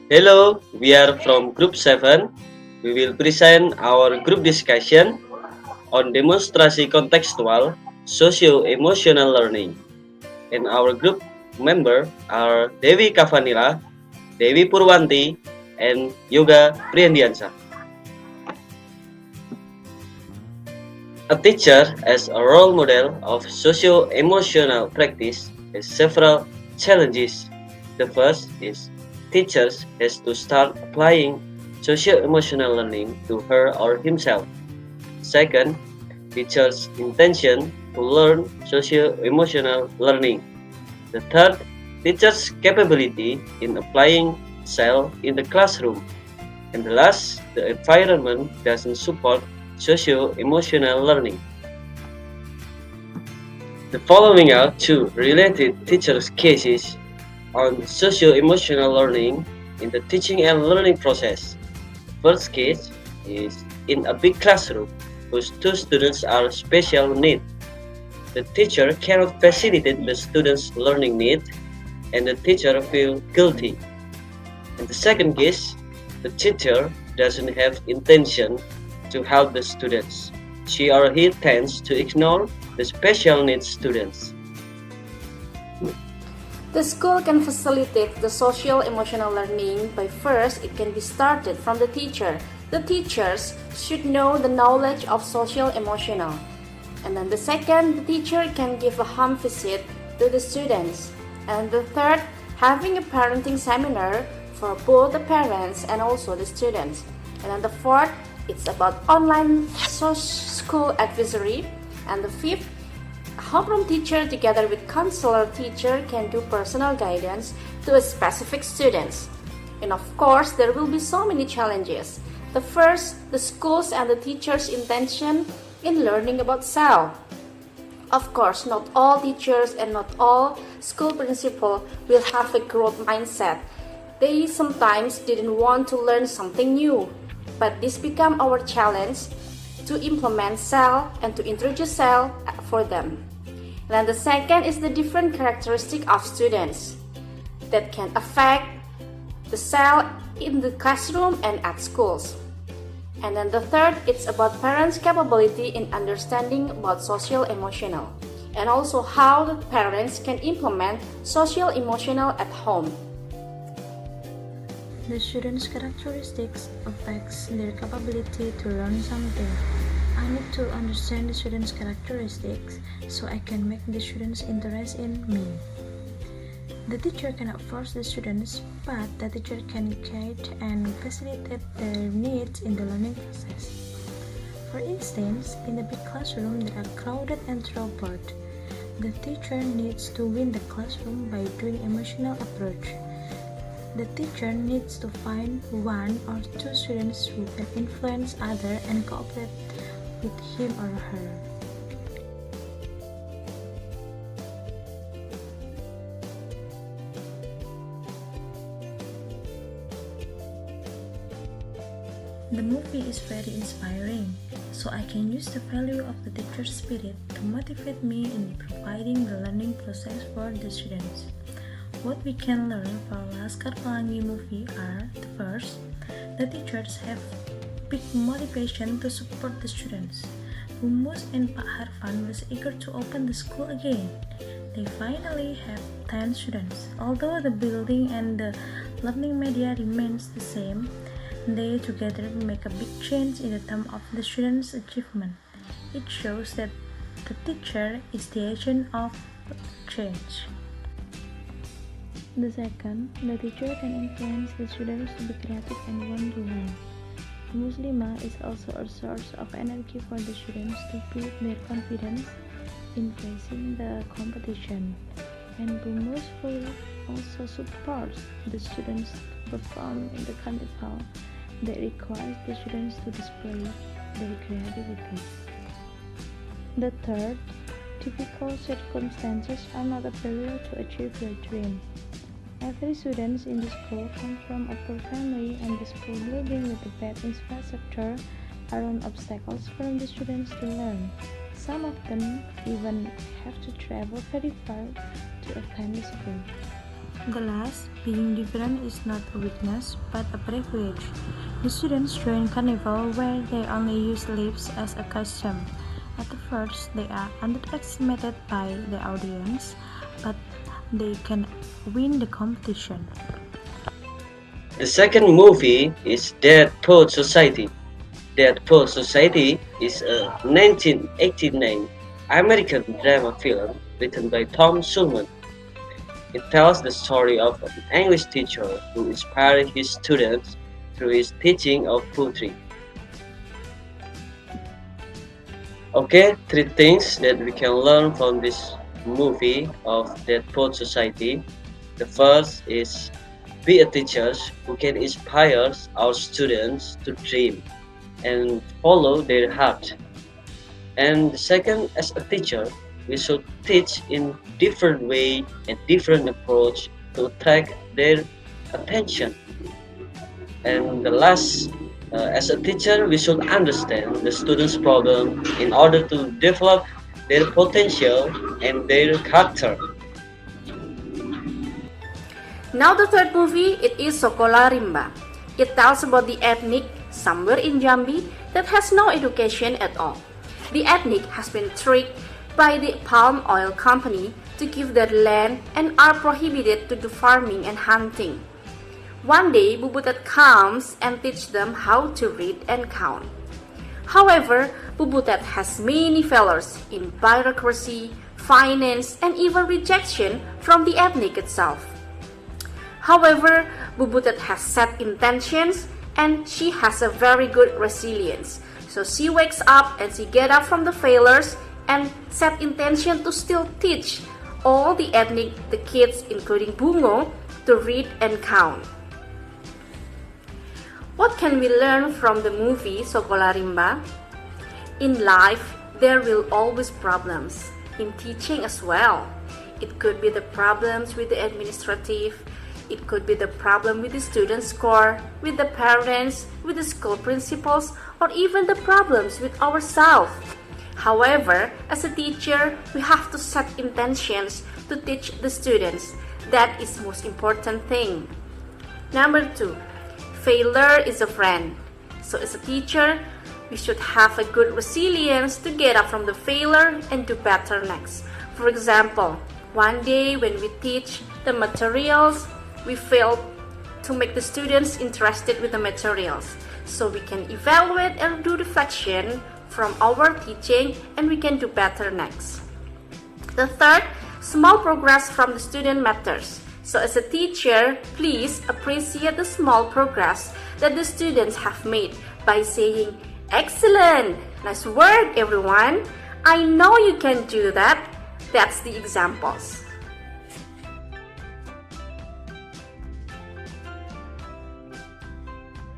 Hello, we are from Group 7. We will present our group discussion on Demonstrasi Kontekstual Socio-Emotional Learning. And our group member are Dewi Kavanila, Dewi Purwanti, and Yoga Priyandiansa. A teacher as a role model of socio-emotional practice has several challenges. The first is teachers has to start applying socio-emotional learning to her or himself. Second, teacher's intention to learn socio-emotional learning. The third, teacher's capability in applying SEL in the classroom. And the last, the environment doesn't support socio-emotional learning. The following are two related teachers' cases on socio-emotional learning in the teaching and learning process. First case is in a big classroom whose two students are special needs. The teacher cannot facilitate the students' learning need and the teacher feels guilty. In the second case, the teacher doesn't have intention to help the students. She or he tends to ignore the special needs students. The school can facilitate the social emotional learning by first it can be started from the teacher. The teachers should know the knowledge of social emotional. And then the second, the teacher can give a home visit to the students. And the third, having a parenting seminar for both the parents and also the students. And then the fourth, it's about online school advisory. And the fifth, a homeroom teacher together with counselor teacher can do personal guidance to a specific students. And of course, there will be so many challenges. The first, the schools and the teachers' intention in learning about SEL. Of course, not all teachers and not all school principals will have a growth mindset. They sometimes didn't want to learn something new, but this became our challenge to implement SEL and to introduce SEL for them. And then the second is the different characteristic of students that can affect the SEL in the classroom and at schools. And then the third, it's about parents' capability in understanding about social emotional and also how the parents can implement social emotional at home. The students' characteristics affects their capability to learn something. I need to understand the students' characteristics so I can make the students interested in me. The teacher cannot force the students, but the teacher can guide and facilitate their needs in the learning process. For instance, in a big classroom that are crowded and troubled, the teacher needs to win the classroom by doing emotional approach. The teacher needs to find one or two students who can influence others and cooperate with him or her. The movie is very inspiring, so I can use the value of the teacher's spirit to motivate me in providing the learning process for the students. What we can learn from Laskar Pelangi movie are, the first, the teachers have big motivation to support the students. Humus and Pak Harfan was eager to open the school again. They finally have 10 students. Although the building and the learning media remains the same, they together make a big change in the term of the students' achievement. It shows that the teacher is the agent of change. The second, the teacher can influence the students to be creative and want to learn. Muslima is also a source of energy for the students to build their confidence in facing the competition. And Bumus fully also supports the students to perform in the carnival that requires the students to display their creativity. The third, difficult circumstances are not a barrier to achieve your dream. Every student in the school comes from a poor family, and the school building with a bad infrastructure are an obstacles for the students to learn. Some of them even have to travel very far to attend the school. The last, being different is not a weakness, but a privilege. The students join carnival where they only use lips as a costume. At the first, they are underestimated by the audience, but they can win the competition. The second movie is Dead Poet Society. Dead Poet Society is a 1989 American drama film written by Tom Sulman. It tells the story of an English teacher who inspired his students through his teaching of poetry. Okay, three things that we can learn from this movie of Dead Poet Society. The first is be a teacher who can inspire our students to dream and follow their heart. And the second, as a teacher, we should teach in different way and different approach to attract their attention. And the last, as a teacher, we should understand the students' problem in order to develop their potential and their character. Now the third movie, it is Sekolah Rimba. It tells about the ethnic somewhere in Jambi that has no education at all. The ethnic has been tricked by the palm oil company to give their land and are prohibited to do farming and hunting. One day, Bubutet comes and teach them how to read and count. However, Bubutet has many failures in bureaucracy, finance, and even rejection from the ethnic itself. However, Bubutet has set intentions and she has a very good resilience. So she wakes up and she get up from the failures and set intention to still teach all the ethnic, the kids including Bungo, to read and count. What can we learn from the movie Sekolah Rimba? In life, there will always problems. In teaching as well. It could be the problems with the administrative, it could be the problem with the student score, with the parents, with the school principals, or even the problems with ourselves. However, as a teacher, we have to set intentions to teach the students. That is most important thing. Number 2, failure is a friend. So as a teacher, we should have a good resilience to get up from the failure and do better next. For example, one day when we teach the materials, we failed to make the students interested with the materials. So we can evaluate and do reflection from our teaching and we can do better next. The third, small progress from the student matters. So as a teacher, please appreciate the small progress that the students have made by saying, "Excellent! Nice work, everyone! I know you can do that." That's the examples.